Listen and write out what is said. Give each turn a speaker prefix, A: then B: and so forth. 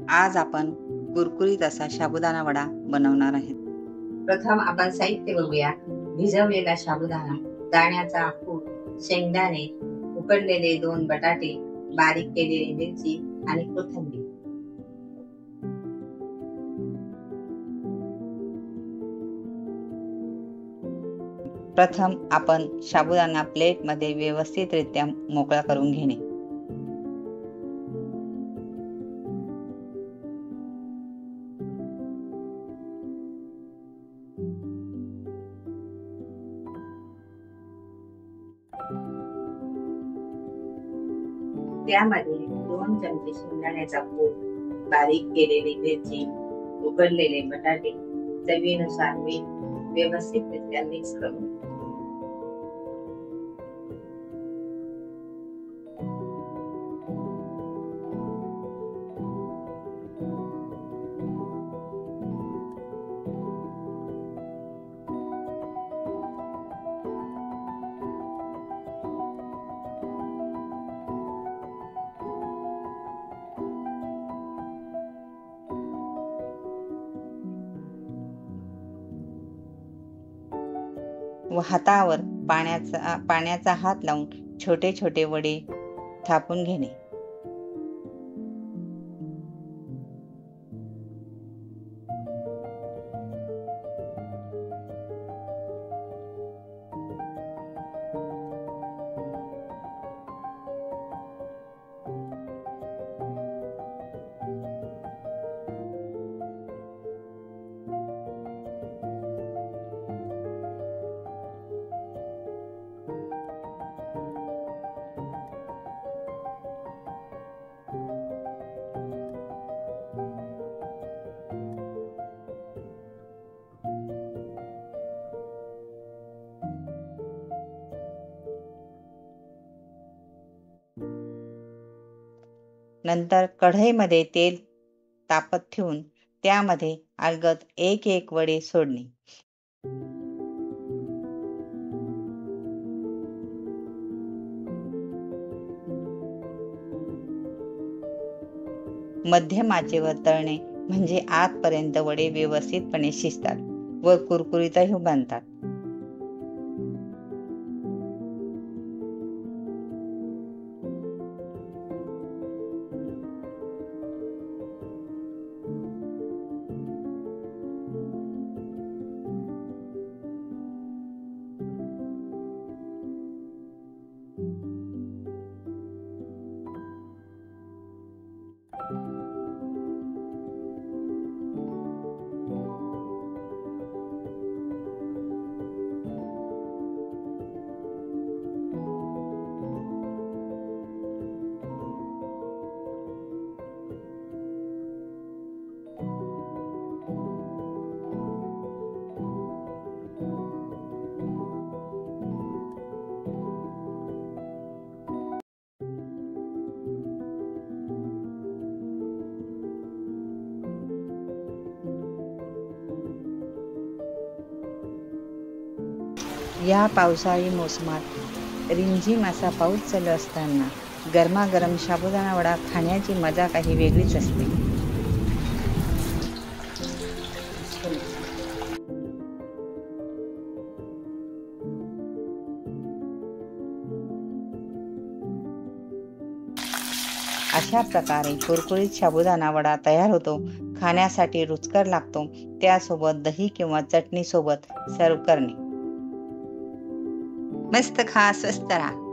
A: आज आपण कुरकुरीत असा साबुदाणा वडा बनवणार आहे।
B: प्रथम आपण साहित्य बघूया। भिजवलेला साबुदाणा, दाण्याचा कूट, शेंगदाणे, उकडलेले 2 बटाटे, बारीक केलेली मिरची आणि कोथिंबीर।
A: प्रथम आपण साबुदाणा प्लेटमध्ये व्यवस्थितरित्या मोकळा करून घेणे।
B: त्यामध्ये 2 चमचे शेंगदाण्याचा कूट, बारीक केलेली मिरची, उकडलेले बटाटे, चवीनुसार मीठ व्यवस्थितरित्या मिक्स करून
A: व हातावर पाण्याचा हात लावून छोटे छोटे वडे थापून घेणे। नंतर कढईमध्ये तेल तापत ठेवून त्यामध्ये अलगद एक एक वडे सोडणे। मध्यम आचेवर तळणे म्हणजे आतपर्यंत वडे व्यवस्थितपणे शिजतात व कुरकुरीतही बनतात। या पावसाळी मोसमात रिमझिम असा पाऊस चालू असताना गरमागरम साबुदाणा वडा खाण्याची मजा काही वेगळीच असते। अशा प्रकारे कुरकुरीत साबुदाणा वडा तयार होतो। खाण्यासाठी रुचकर लागतो। त्यासोबत दही किंवा चटणी सोबत सर्व करणे। मस्त खा, स्वस्त राहा।